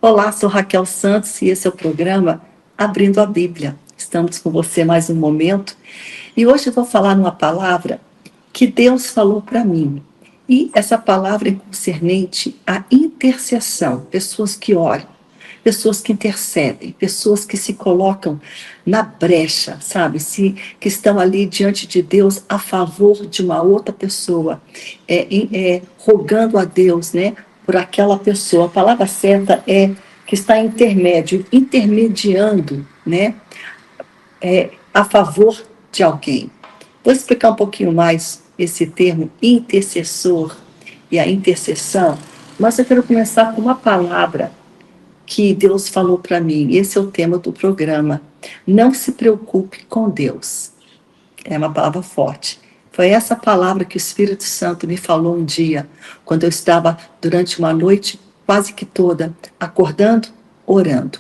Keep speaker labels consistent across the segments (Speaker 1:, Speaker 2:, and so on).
Speaker 1: Olá, sou Raquel Santos e esse é o programa Abrindo a Bíblia. Estamos com você mais um momento e hoje eu vou falar uma palavra que Deus falou para mim. E essa palavra é concernente à intercessão, pessoas que oram, pessoas que intercedem, pessoas que se colocam na brecha, sabe? Que estão ali diante de Deus a favor de uma outra pessoa, rogando a Deus, né? Por aquela pessoa. A palavra certa é que está intermediando, né? A favor de alguém. Vou explicar um pouquinho mais esse termo intercessor e a intercessão, mas eu quero começar com uma palavra que Deus falou para mim. Esse é o tema do programa. Não se preocupe com Deus. É uma palavra forte. Foi essa palavra que o Espírito Santo me falou um dia, quando eu estava durante uma noite quase que toda acordando, orando.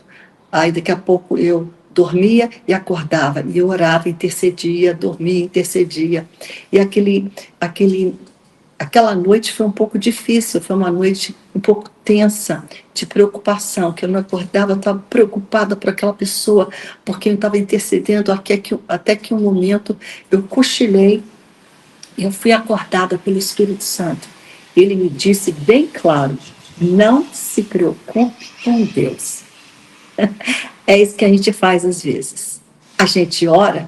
Speaker 1: Aí daqui a pouco eu dormia e acordava, e eu orava, intercedia, dormia, intercedia. E aquela noite foi um pouco difícil, foi uma noite um pouco tensa, de preocupação, que eu não acordava, eu estava preocupada por aquela pessoa, porque eu estava intercedendo até que um momento eu cochilei e eu fui acordada pelo Espírito Santo. Ele me disse bem claro: não se preocupe com Deus. É isso que a gente faz às vezes. A gente ora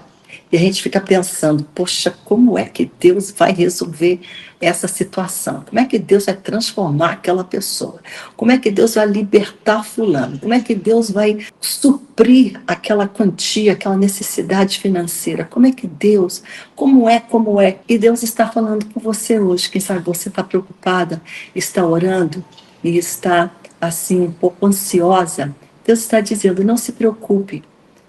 Speaker 1: e a gente fica pensando: poxa, como é que Deus vai resolver essa situação? Como é que Deus vai transformar aquela pessoa? Como é que Deus vai libertar fulano? Como é que Deus vai suprir aquela quantia, aquela necessidade financeira? Como é que Deus, como é? E Deus está falando com você hoje. Quem sabe você está preocupada, está orando e está assim um pouco ansiosa. Deus está dizendo: não se preocupe,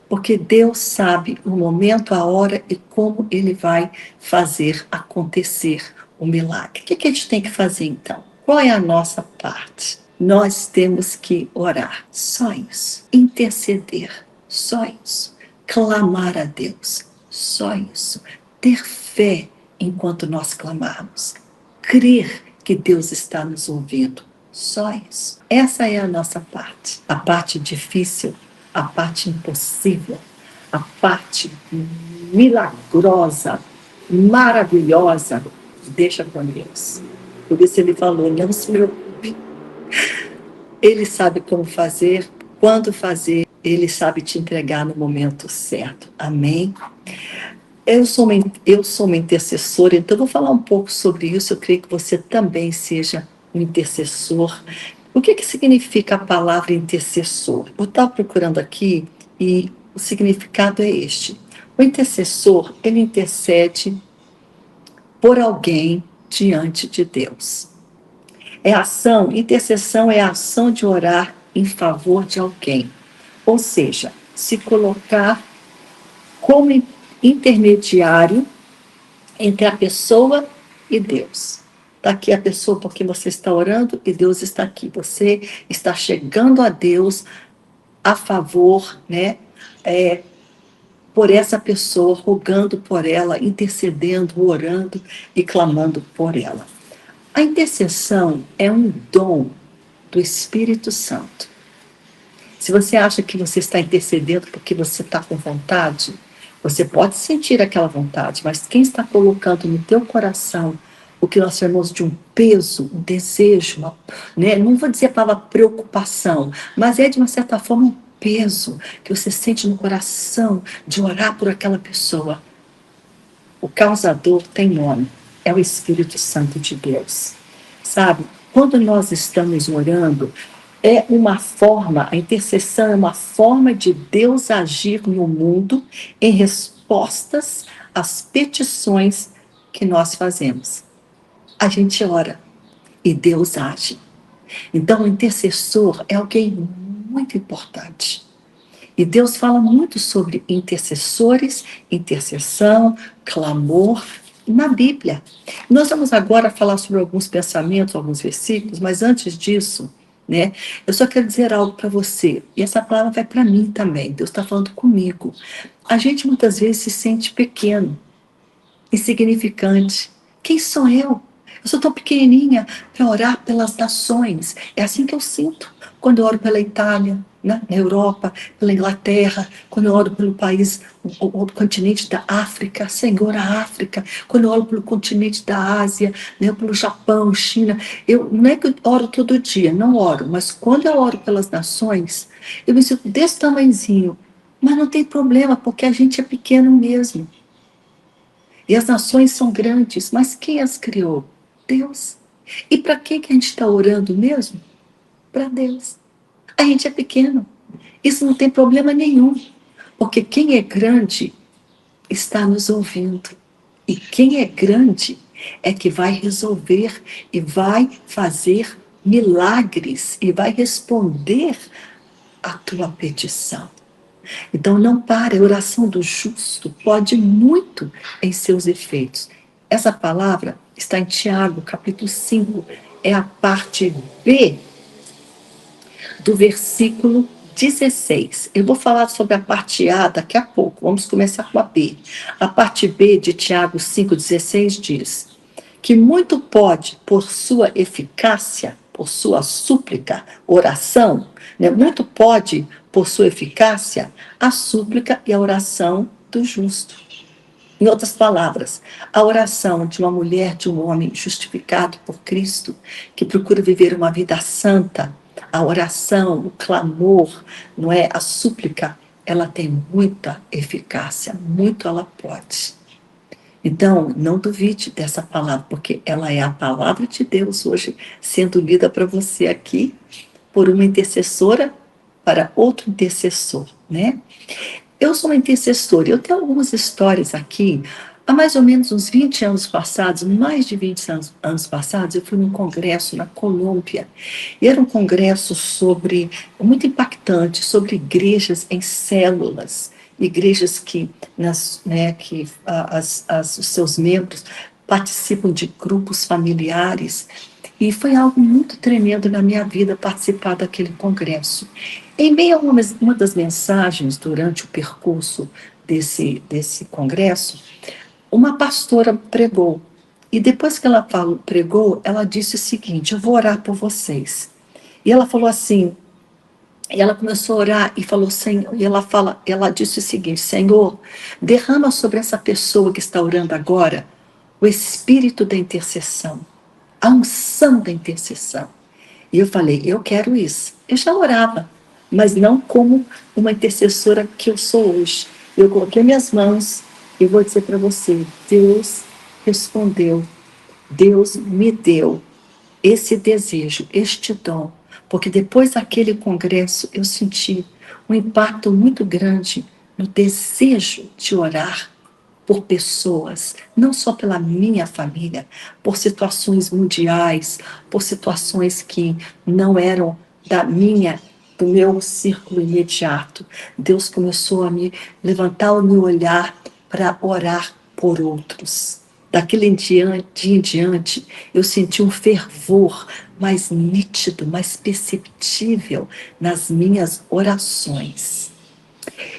Speaker 1: porque Deus sabe o momento, a hora e como Ele vai fazer acontecer o milagre. O que a gente tem que fazer então? Qual é a nossa parte? Nós temos que orar, só isso. Interceder, só isso. Clamar a Deus, só isso. Ter fé enquanto nós clamarmos. Crer que Deus está nos ouvindo, só isso. Essa é a nossa parte. A parte difícil, a parte impossível, a parte milagrosa, maravilhosa, deixa com Deus. Por isso ele falou: não se preocupe. Ele sabe como fazer, quando fazer, ele sabe te entregar no momento certo. Amém? Eu sou uma intercessora, então eu vou falar um pouco sobre isso. Eu creio que você também seja um intercessor. O que significa a palavra intercessor? Eu estava procurando aqui e o significado é este. O intercessor, ele intercede por alguém diante de Deus. Intercessão é a ação de orar em favor de alguém. Ou seja, se colocar como intermediário entre a pessoa e Deus. Está aqui a pessoa por quem você está orando e Deus está aqui. Você está chegando a Deus a favor, né? Por essa pessoa, rogando por ela, intercedendo, orando e clamando por ela. A intercessão é um dom do Espírito Santo. Se você acha que você está intercedendo porque você está com vontade, você pode sentir aquela vontade, mas quem está colocando no teu coração o que nós chamamos de um peso, um desejo, né? Não vou dizer a palavra preocupação, mas é de uma certa forma um peso que você sente no coração de orar por aquela pessoa. O causador tem nome, é o Espírito Santo de Deus. Sabe, quando nós estamos orando, a intercessão é uma forma de Deus agir no mundo em respostas às petições que nós fazemos. A gente ora e Deus age. Então, o intercessor é alguém muito importante. E Deus fala muito sobre intercessores, intercessão, clamor, na Bíblia. Nós vamos agora falar sobre alguns pensamentos, alguns versículos, mas antes disso, né, eu só quero dizer algo para você, e essa palavra vai para mim também. Deus está falando comigo. A gente muitas vezes se sente pequeno, insignificante. Quem sou eu? Eu sou tão pequenininha para orar pelas nações. É assim que eu sinto. quando eu oro pela Itália, né, na Europa, pela Inglaterra, quando eu oro pelo país, o continente da África, Senhor, a África, quando eu oro pelo continente da Ásia, né, pelo Japão, China, não é que eu oro todo dia, não oro, mas quando eu oro pelas nações, eu me sinto desse tamanhozinho, mas não tem problema, porque a gente é pequeno mesmo. E as nações são grandes, mas quem as criou? Deus. E para quem que a gente está orando mesmo? Para Deus. A gente é pequeno. Isso não tem problema nenhum, porque quem é grande está nos ouvindo. E quem é grande é que vai resolver e vai fazer milagres e vai responder a tua petição. Então não pare, a oração do justo pode muito em seus efeitos. Essa palavra está em Tiago, capítulo 5, é a parte B do versículo 16. Eu vou falar sobre a parte A daqui a pouco, vamos começar com a B. A parte B de Tiago 5,16 diz que muito pode, por sua eficácia, por sua súplica, oração, né? Muito pode, por sua eficácia, a súplica e a oração do justo. Em outras palavras, a oração de uma mulher, de um homem justificado por Cristo, que procura viver uma vida santa, a oração, o clamor, não é? A súplica, ela tem muita eficácia, muito ela pode. Então, não duvide dessa palavra, porque ela é a palavra de Deus hoje, sendo lida para você aqui, por uma intercessora para outro intercessor, né? Eu sou uma intercessora, eu tenho algumas histórias aqui. Há mais ou menos uns 20 anos passados, mais de 20 anos passados, eu fui num congresso na Colômbia. E era um congresso muito impactante, sobre igrejas em células, igrejas que os seus membros participam de grupos familiares. E foi algo muito tremendo na minha vida participar daquele congresso. Em meio a uma das mensagens durante o percurso desse congresso, uma pastora pregou. E depois que ela pregou, ela disse o seguinte: eu vou orar por vocês. E ela falou assim, e ela começou a orar e falou, Senhor, e ela disse o seguinte: Senhor, derrama sobre essa pessoa que está orando agora o espírito da intercessão, a unção da intercessão. E eu falei, eu quero isso. Eu já orava, mas não como uma intercessora que eu sou hoje. Eu coloquei minhas mãos e vou dizer para você, Deus respondeu, Deus me deu esse desejo, este dom, porque depois daquele congresso eu senti um impacto muito grande no desejo de orar por pessoas, não só pela minha família, por situações mundiais, por situações que não eram do meu círculo imediato. Deus começou a me levantar o meu olhar para orar por outros. Daquele dia em diante, eu senti um fervor mais nítido, mais perceptível nas minhas orações.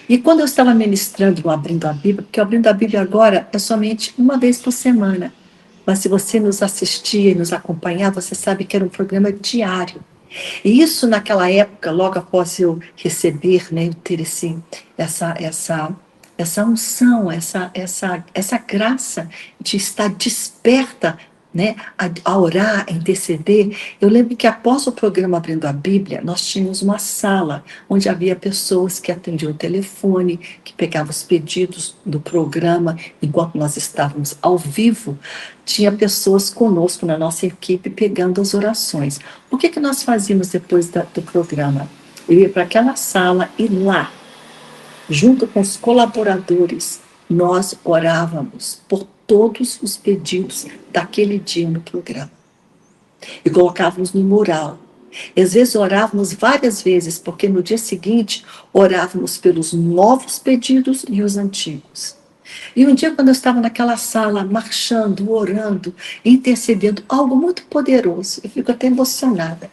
Speaker 1: E quando eu estava ministrando no Abrindo a Bíblia, porque o Abrindo a Bíblia agora é somente uma vez por semana, mas se você nos assistia e nos acompanhar, você sabe que era um programa diário. E isso naquela época, logo após eu receber, né, eu ter essa unção, essa graça de estar desperta, né, a orar, a interceder. Eu lembro que após o programa Abrindo a Bíblia, nós tínhamos uma sala onde havia pessoas que atendiam o telefone, que pegavam os pedidos do programa enquanto nós estávamos ao vivo. Tinha pessoas conosco na nossa equipe pegando as orações. O que nós fazíamos depois do programa? Eu ia para aquela sala e lá, junto com os colaboradores, nós orávamos por todos os pedidos daquele dia no programa. E colocávamos no mural. E às vezes orávamos várias vezes, porque no dia seguinte orávamos pelos novos pedidos e os antigos. E um dia, quando eu estava naquela sala, marchando, orando, intercedendo, algo muito poderoso, eu fico até emocionada.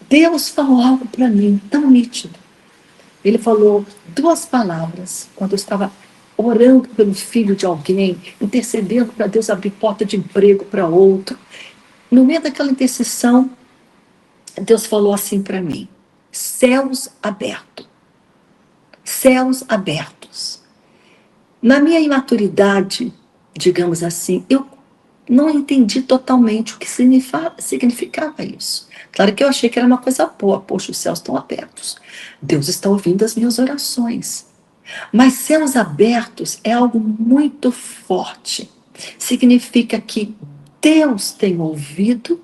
Speaker 1: Deus falou algo para mim tão nítido. Ele falou 2 palavras, quando eu estava orando pelo filho de alguém, intercedendo para Deus abrir porta de emprego para outro. No meio daquela intercessão, Deus falou assim para mim: céus abertos. Céus abertos. Na minha imaturidade, digamos assim, eu não entendi totalmente o que significava isso. Claro que eu achei que era uma coisa boa. Poxa, os céus estão abertos. Deus está ouvindo as minhas orações. Mas céus abertos é algo muito forte. Significa que Deus tem ouvido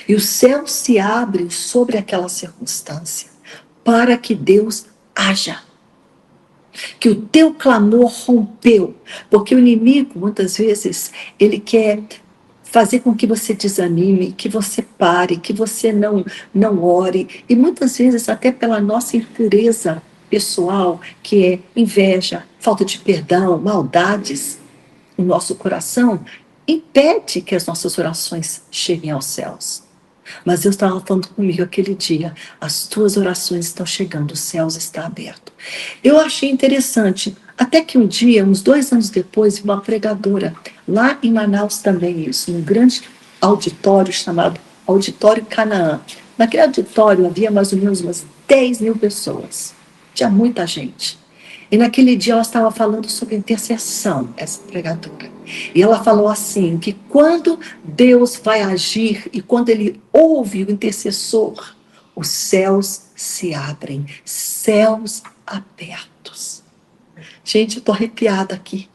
Speaker 1: e os céus se abrem sobre aquela circunstância para que Deus haja. Que o teu clamor rompeu, porque o inimigo, muitas vezes, ele quer fazer com que você desanime, que você pare, que você não ore, e muitas vezes até pela nossa impureza pessoal, que é inveja, falta de perdão, maldades no nosso coração, impede que as nossas orações cheguem aos céus. Mas Deus estava falando comigo aquele dia, as tuas orações estão chegando, os céus estão abertos. Eu achei interessante, até que um dia, uns 2 anos depois, uma pregadora, lá em Manaus também isso, num grande auditório chamado Auditório Canaã. Naquele auditório havia mais ou menos umas 10.000 pessoas, tinha muita gente. E naquele dia ela estava falando sobre intercessão, essa pregadora. E ela falou assim, que quando Deus vai agir e quando Ele ouve o intercessor, os céus se abrem, céus abertos. Gente, eu estou arrepiada aqui.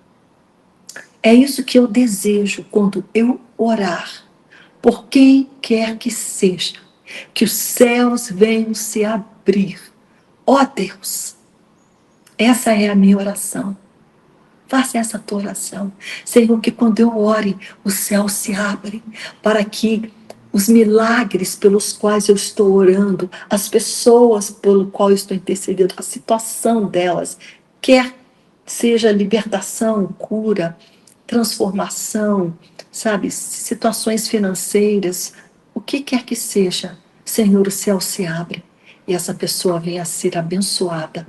Speaker 1: É isso que eu desejo quando eu orar, por quem quer que seja, que os céus venham se abrir. Ó Deus, essa é a minha oração. Faça essa tua oração. Senhor, que quando eu ore, os céus se abrem para que os milagres pelos quais eu estou orando, as pessoas pelo qual eu estou intercedendo, a situação delas, quer seja libertação, cura, transformação, sabe, situações financeiras, o que quer que seja, Senhor, o céu se abre e essa pessoa venha a ser abençoada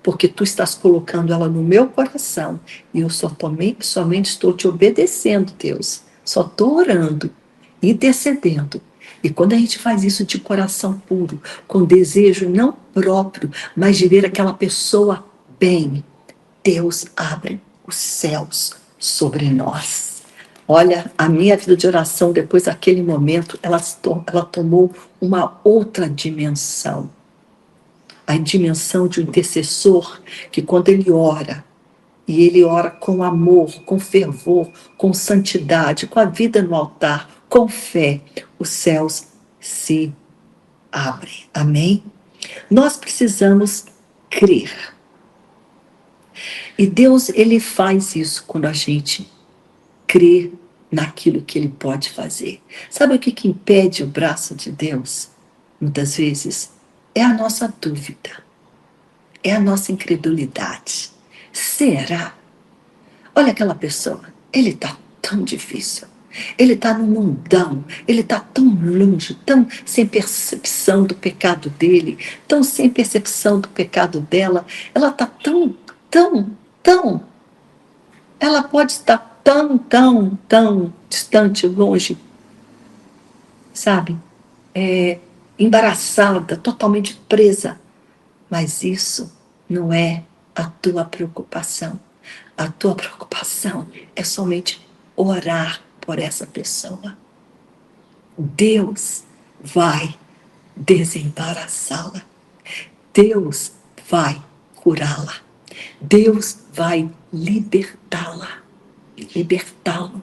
Speaker 1: porque tu estás colocando ela no meu coração, e eu somente estou te obedecendo, Deus, só estou orando, intercedendo, e quando a gente faz isso de coração puro, com desejo não próprio, mas de ver aquela pessoa bem, Deus abre os céus sobre nós. Olha, a minha vida de oração, depois daquele momento, ela tomou uma outra dimensão, a dimensão de um intercessor, que quando ele ora, e ele ora com amor, com fervor, com santidade, com a vida no altar, com fé, os céus se abrem. Amém? Nós precisamos crer. E Deus, ele faz isso quando a gente crê naquilo que ele pode fazer. Sabe o que impede o braço de Deus? Muitas vezes é a nossa dúvida. É a nossa incredulidade. Será? Olha aquela pessoa, ele está tão difícil. Ele está no mundão, ele está tão longe, tão sem percepção do pecado dele, tão sem percepção do pecado dela. Ela está tão. Ela pode estar tão distante, longe, sabe? Embaraçada, totalmente presa. Mas isso não é a tua preocupação. A tua preocupação é somente orar por essa pessoa. Deus vai desembaraçá-la. Deus vai curá-la. Deus vai libertá-la. Libertá-lo.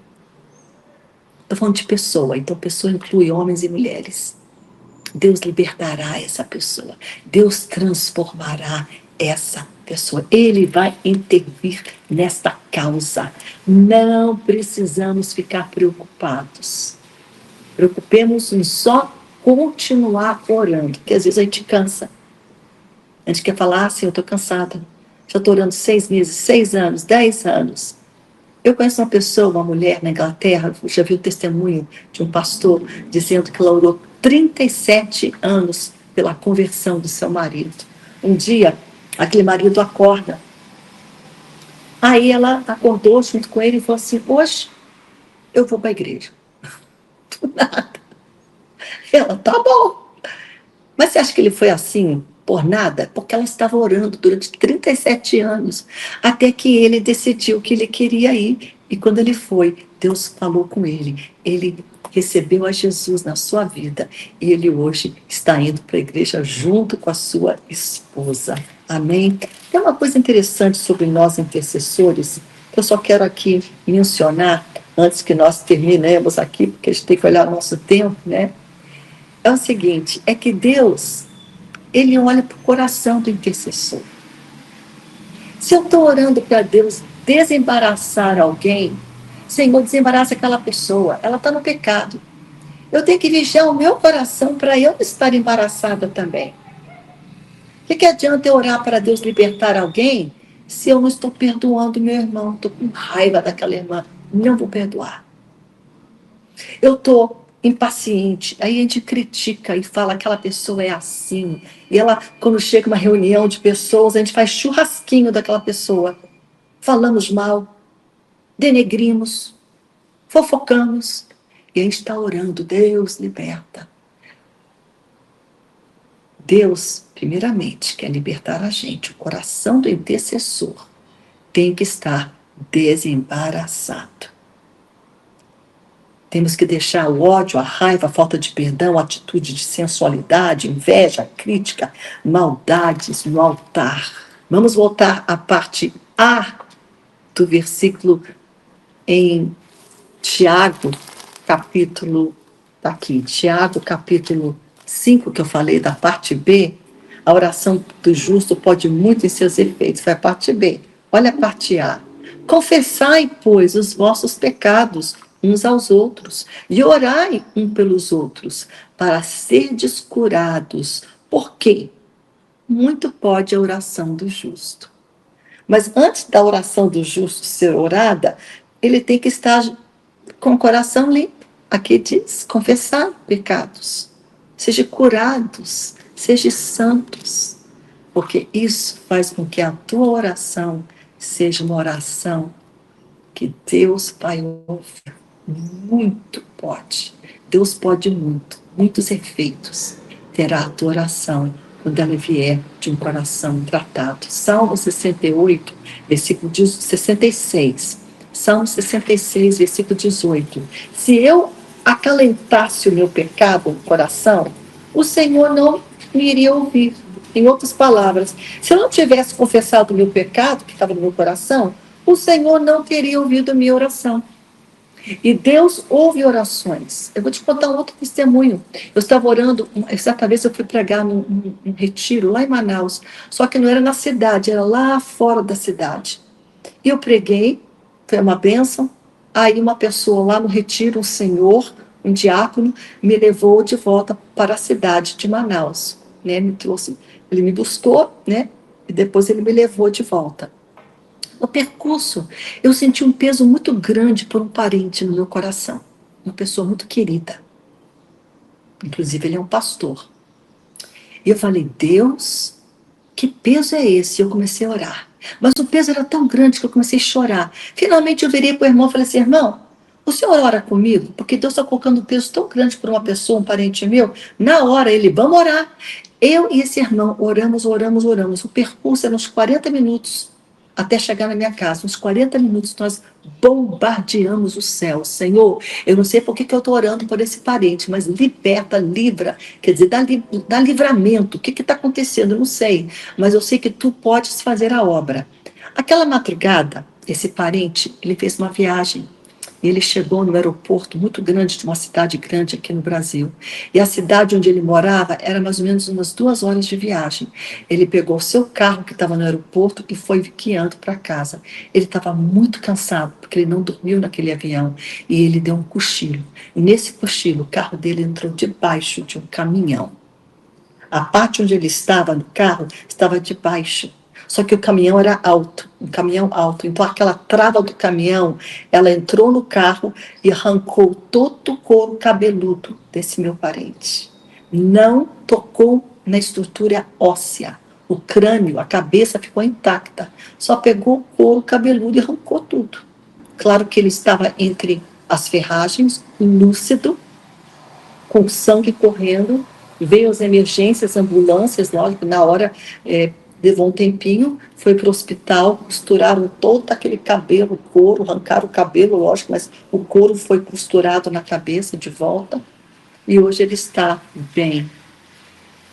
Speaker 1: Estou falando de pessoa, então pessoa inclui homens e mulheres. Deus libertará essa pessoa. Deus transformará essa pessoa. Ele vai intervir nesta causa. Não precisamos ficar preocupados. Preocupemos em só continuar orando, porque às vezes a gente cansa. A gente quer falar assim, eu estou cansada. Já estou orando 6 meses, 6 anos, 10 anos. Eu conheço uma pessoa, uma mulher na Inglaterra, já vi o testemunho de um pastor dizendo que ela orou 37 anos pela conversão do seu marido. Um dia, aquele marido acorda. Aí ela acordou junto com ele e falou assim, hoje eu vou para a igreja. Do nada. Ela, tá bom. Mas você acha que ele foi assim por nada? Porque ela estava orando durante 37 anos, até que ele decidiu que ele queria ir. E quando ele foi, Deus falou com ele. Ele recebeu a Jesus na sua vida. E ele hoje está indo para a igreja junto com a sua esposa. Amém? Tem uma coisa interessante sobre nós intercessores, que eu só quero aqui mencionar, antes que nós terminemos aqui, porque a gente tem que olhar o nosso tempo, né? É o seguinte, é que Deus, ele olha para o coração do intercessor. Se eu estou orando para Deus desembaraçar alguém, Senhor, desembaraça aquela pessoa, ela está no pecado. Eu tenho que vigiar o meu coração para eu não estar embaraçada também. O que adianta eu orar para Deus libertar alguém se eu não estou perdoando meu irmão, estou com raiva daquela irmã, não vou perdoar. Eu estou impaciente, aí a gente critica e fala aquela pessoa é assim, e ela, quando chega uma reunião de pessoas, a gente faz churrasquinho daquela pessoa, falamos mal, denegrimos, fofocamos, e a gente está orando, Deus liberta. Deus, primeiramente, quer libertar a gente, o coração do intercessor tem que estar desembaraçado. Temos que deixar o ódio, a raiva, a falta de perdão, a atitude de sensualidade, inveja, crítica, maldades no altar. Vamos voltar à parte A do versículo em Tiago, capítulo, tá aqui, Tiago, capítulo 5, que eu falei da parte B. A oração do justo pode muito em seus efeitos. Foi a parte B. Olha a parte A. Confessai, pois, os vossos pecados uns aos outros, e orai um pelos outros, para serdes curados. Por quê? Muito pode a oração do justo. Mas antes da oração do justo ser orada, ele tem que estar com o coração limpo. Aqui diz, confessar pecados. Seja curados, seja santos. Porque isso faz com que a tua oração seja uma oração que Deus vai ouvir. Muito pode. Deus pode muito, muitos efeitos terá a tua oração quando ela vier de um coração tratado. Salmo 68, versículo 66. Salmo 66, versículo 18. Se eu acalentasse o meu pecado no coração, o Senhor não me iria ouvir. Em outras palavras, se eu não tivesse confessado o meu pecado que estava no meu coração, o Senhor não teria ouvido a minha oração. E Deus ouve orações. Eu vou te contar um outro testemunho. Eu estava orando, certa vez eu fui pregar num retiro lá em Manaus, só que não era na cidade, era lá fora da cidade. E eu preguei, foi uma bênção. Aí uma pessoa lá no retiro, um senhor, um diácono, me levou de volta para a cidade de Manaus. Né? Me trouxe, ele me buscou, né? E depois ele me levou de volta. No percurso, eu senti um peso muito grande por um parente no meu coração. Uma pessoa muito querida. Inclusive, ele é um pastor. E eu falei, Deus, que peso é esse? E eu comecei a orar. Mas o peso era tão grande que eu comecei a chorar. Finalmente, eu virei para o irmão e falei assim, irmão, o senhor ora comigo? Porque Deus está colocando um peso tão grande por uma pessoa, um parente meu. Na hora, ele, vamos orar. Eu e esse irmão oramos. O percurso era uns 40 minutos até chegar na minha casa. Uns 40 minutos nós bombardeamos o céu. Senhor, eu não sei por que eu estou orando por esse parente, mas liberta, livra, quer dizer, dá livramento. O que está acontecendo? Eu não sei, mas eu sei que tu podes fazer a obra. Aquela madrugada, esse parente, ele fez uma viagem. E ele chegou no aeroporto muito grande, de uma cidade grande aqui no Brasil. E a cidade onde ele morava era mais ou menos umas 2 horas de viagem. Ele pegou o seu carro que estava no aeroporto e foi guiando para casa. Ele estava muito cansado, porque ele não dormiu naquele avião. E ele deu um cochilo. E nesse cochilo, o carro dele entrou debaixo de um caminhão. A parte onde ele estava no carro estava debaixo. Só que o caminhão era alto, um caminhão alto. Então aquela trava do caminhão, ela entrou no carro e arrancou todo o couro cabeludo desse meu parente. Não tocou na estrutura óssea. O crânio, a cabeça ficou intacta. Só pegou o couro cabeludo e arrancou tudo. Claro que ele estava entre as ferragens, lúcido, com sangue correndo, Veio as emergências, ambulâncias, lógico, na hora levou um tempinho, foi para o hospital, costuraram todo aquele cabelo, couro, arrancaram o cabelo, lógico, mas o couro foi costurado na cabeça de volta, e hoje ele está bem.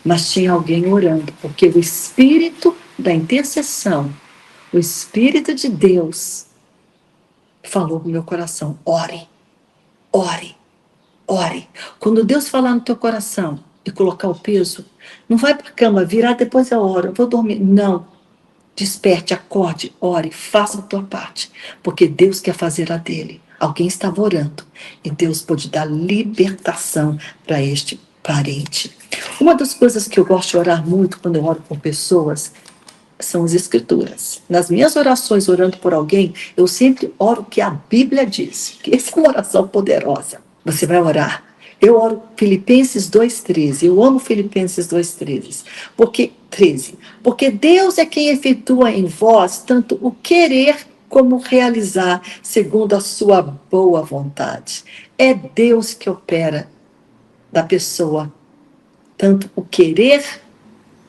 Speaker 1: Mas tinha alguém orando, porque o Espírito da intercessão, o Espírito de Deus, falou no meu coração: ore, ore, ore. Quando Deus falar no teu coração e colocar o peso, não vai para a cama, virar depois é hora, eu vou dormir. Não. Desperte, acorde, ore, faça a tua parte, porque Deus quer fazer a dele. Alguém estava orando e Deus pode dar libertação para este parente. Uma das coisas que eu gosto de orar muito quando eu oro por pessoas são as escrituras. Nas minhas orações, orando por alguém, eu sempre oro o que a Bíblia diz, que essa é uma oração poderosa. Você vai orar. Eu oro Filipenses 2,13. Eu amo Filipenses 2,13. Porque Deus é quem efetua em vós tanto o querer como realizar, segundo a sua boa vontade. É Deus que opera da pessoa, tanto o querer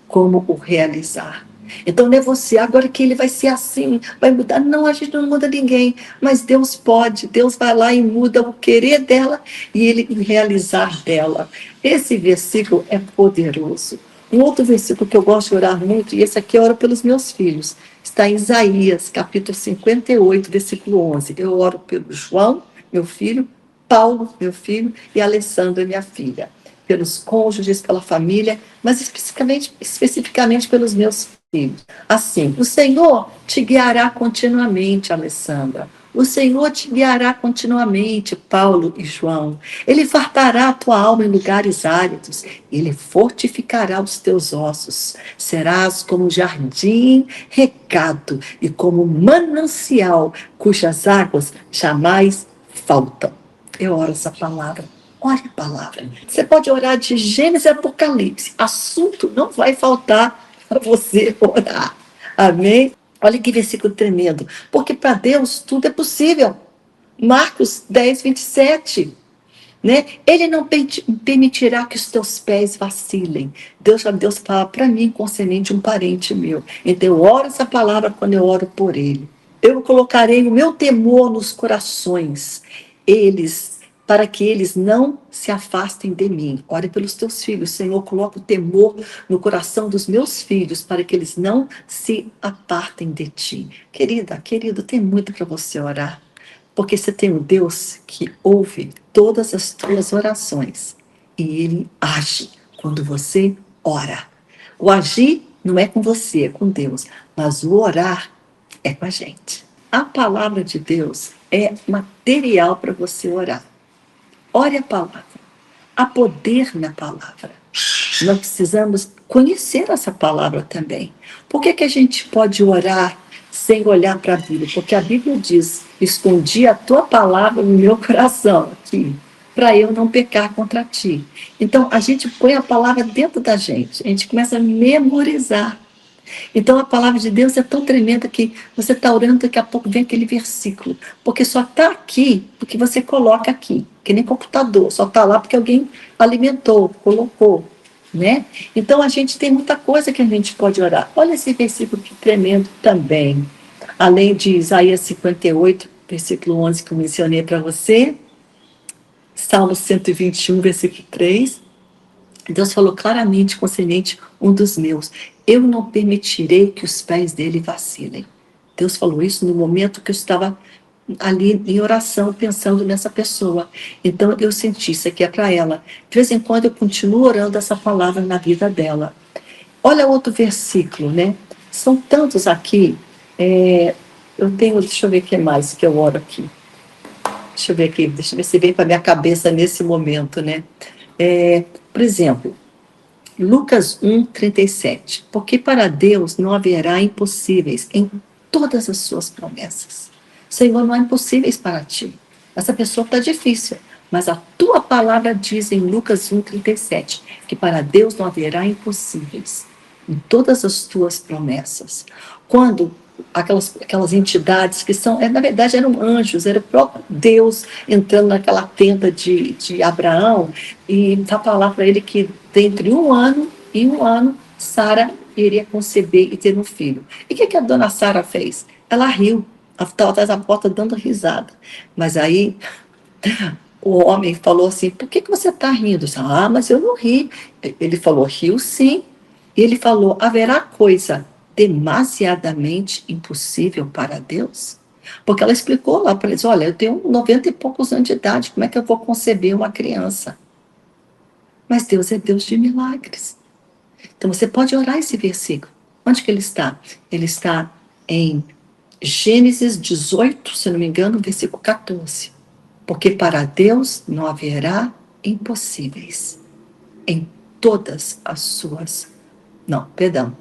Speaker 1: como o realizar. Então não é você, agora que ele vai ser assim, vai mudar. Não, a gente não muda ninguém, mas Deus pode. Deus vai lá e muda o querer dela e ele realizar dela. Esse versículo é poderoso. Um outro versículo que eu gosto de orar muito, e esse aqui eu oro pelos meus filhos, está em Isaías, capítulo 58, versículo 11. Eu oro pelo João, meu filho, Paulo, meu filho, e Alessandra, minha filha, pelos cônjuges, pela família, mas especificamente pelos meus filhos. Assim, o Senhor te guiará continuamente, Alessandra. O Senhor te guiará continuamente, Paulo e João. Ele fartará a tua alma em lugares áridos. Ele fortificará os teus ossos. Serás como um jardim regado e como um manancial cujas águas jamais faltam. Eu oro essa palavra. Ore a palavra. Você pode orar de Gênesis e Apocalipse. Assunto não vai faltar para você orar. Amém? Olha que versículo tremendo. Porque para Deus tudo é possível. Marcos 10, 27. Né? Ele não permitirá que os teus pés vacilem. Deus fala para mim concernente um parente meu. Então eu oro essa palavra quando eu oro por ele. Eu colocarei o meu temor nos corações. Para que eles não se afastem de mim. Ore pelos teus filhos. Senhor, coloca o temor no coração dos meus filhos, para que eles não se apartem de ti. Querida, querido, tem muito para você orar. Porque você tem um Deus que ouve todas as tuas orações. E ele age quando você ora. O agir não é com você, é com Deus. Mas o orar é com a gente. A palavra de Deus é material para você orar. Ore a palavra. Há poder na palavra. Nós precisamos conhecer essa palavra também. Por que a gente pode orar sem olhar para a Bíblia? Porque a Bíblia diz: escondi a tua palavra no meu coração, aqui, para eu não pecar contra ti. Então, a gente põe a palavra dentro da gente. A gente começa a memorizar. Então a palavra de Deus é tão tremenda que você está orando, daqui a pouco vem aquele versículo. Porque só está aqui porque você coloca aqui. Que nem computador, só está lá porque alguém alimentou, colocou. Né? Então a gente tem muita coisa que a gente pode orar. Olha esse versículo que tremendo também. Além de Isaías 58, versículo 11 que eu mencionei para você. Salmo 121, versículo 3. Deus falou claramente concernente um dos meus: eu não permitirei que os pés dele vacilem. Deus falou isso no momento que eu estava ali em oração, pensando nessa pessoa. Então eu senti, isso aqui é para ela. De vez em quando eu continuo orando essa palavra na vida dela. Olha outro versículo, né? São tantos aqui. Eu tenho, deixa eu ver o que mais que eu oro aqui. Deixa eu ver aqui, deixa eu ver se vem para minha cabeça nesse momento, né? Por exemplo, Lucas 1, 37. Porque para Deus não haverá impossíveis em todas as suas promessas. Senhor, não há impossíveis para ti. Essa pessoa está difícil, mas a tua palavra diz em Lucas 1, 37, que para Deus não haverá impossíveis em todas as tuas promessas. Quando aquelas entidades que são, na verdade, eram anjos, era o próprio Deus entrando naquela tenda de Abraão e está falando para ele que entre 1 ano e 1 ano, Sara iria conceber e ter um filho. E o que a dona Sara fez? Ela riu, ela estava atrás da porta dando risada. Mas aí o homem falou assim: por que você está rindo? Ah, mas eu não ri. Ele falou: riu sim. E ele falou: haverá coisa demasiadamente impossível para Deus? Porque ela explicou lá para eles: olha, eu tenho 90 e poucos anos de idade, como é que eu vou conceber uma criança? Mas Deus é Deus de milagres. Então você pode orar esse versículo. Onde que ele está? Ele está em Gênesis 18, se não me engano, versículo 14. Porque para Deus não haverá impossíveis em todas as suas... Não, perdão.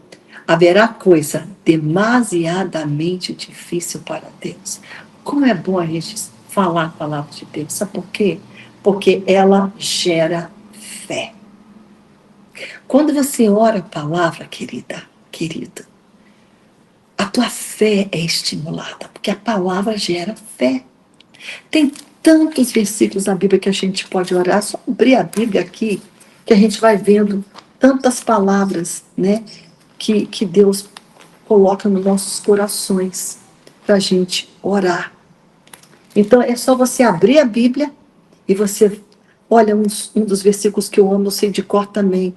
Speaker 1: Haverá coisa demasiadamente difícil para Deus. Como é bom a gente falar a palavra de Deus. Sabe por quê? Porque ela gera fé. Quando você ora a palavra, querido, a tua fé é estimulada, porque a palavra gera fé. Tem tantos versículos na Bíblia que a gente pode orar, só abrir a Bíblia aqui, que a gente vai vendo tantas palavras, né, que Deus coloca nos nossos corações para a gente orar. Então é só você abrir a Bíblia e você olha um dos versículos que eu amo, não sei de cor também.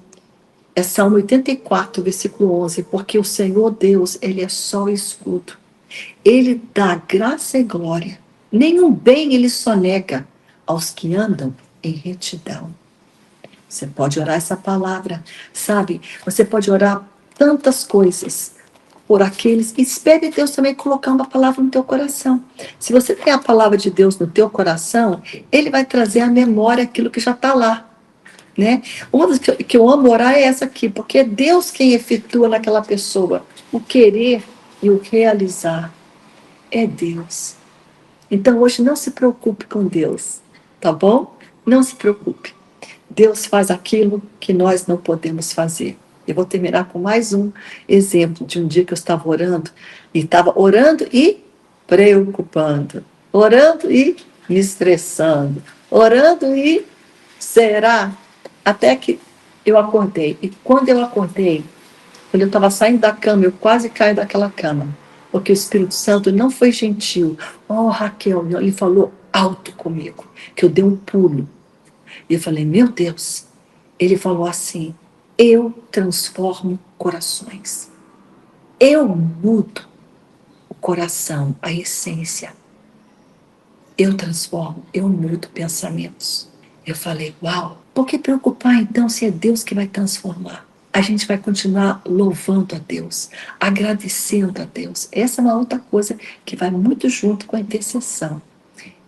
Speaker 1: É Salmo 84, versículo 11. Porque o Senhor Deus, Ele é só escudo. Ele dá graça e glória. Nenhum bem Ele sonega aos que andam em retidão. Você pode orar essa palavra, sabe? Você pode orar tantas coisas por aqueles. Espere Deus também colocar uma palavra no teu coração. Se você tem a palavra de Deus no teu coração, Ele vai trazer à memória aquilo que já está lá. Né? Uma das que eu amo orar é essa aqui, porque é Deus quem efetua naquela pessoa o querer e o realizar. É Deus. Então hoje não se preocupe com Deus, tá bom? Não se preocupe. Deus faz aquilo que nós não podemos fazer. Eu vou terminar com mais um exemplo de um dia que eu estava orando e preocupando, orando e me estressando, orando e será? Até que eu acordei. E quando eu acordei, quando eu estava saindo da cama, eu quase caí daquela cama. Porque o Espírito Santo não foi gentil. Oh, Raquel, ele falou alto comigo, que eu dei um pulo. E eu falei, meu Deus. Ele falou assim, eu transformo corações. Eu mudo o coração, a essência. Eu transformo, eu mudo pensamentos. Eu falei, uau, por que preocupar então se é Deus que vai transformar? A gente vai continuar louvando a Deus, agradecendo a Deus. Essa é uma outra coisa que vai muito junto com a intercessão.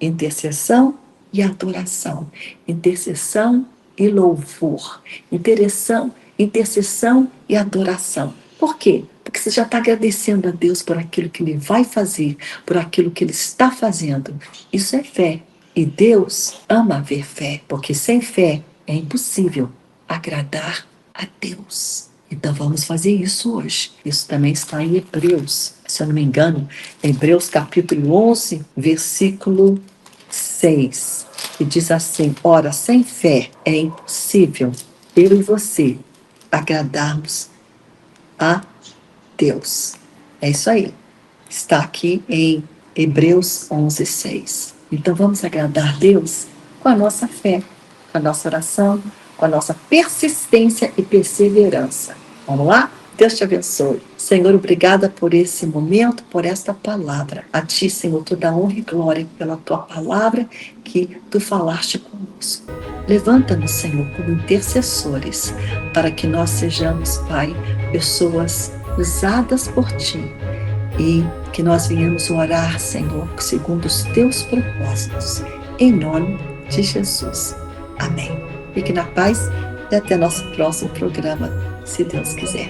Speaker 1: Intercessão e adoração. Intercessão e louvor. Intercessão e adoração. Por quê? Porque você já está agradecendo a Deus por aquilo que Ele vai fazer, por aquilo que Ele está fazendo. Isso é fé. E Deus ama ver fé, porque sem fé é impossível agradar a Deus. Então vamos fazer isso hoje. Isso também está em Hebreus, se eu não me engano, Hebreus capítulo 11, versículo 6, que diz assim, ora, sem fé é impossível eu e você agradarmos a Deus. É isso aí. Está aqui em Hebreus 11, 6. Então vamos agradar a Deus com a nossa fé, com a nossa oração, com a nossa persistência e perseverança. Vamos lá? Deus te abençoe. Senhor, obrigada por esse momento, por esta palavra. A ti, Senhor, toda honra e glória pela tua palavra que tu falaste conosco. Levanta-nos, Senhor, como intercessores, para que nós sejamos, Pai, pessoas usadas por ti e que nós venhamos orar, Senhor, segundo os teus propósitos. Em nome de Jesus. Amém. Fique na paz e até nosso próximo programa, se Deus quiser.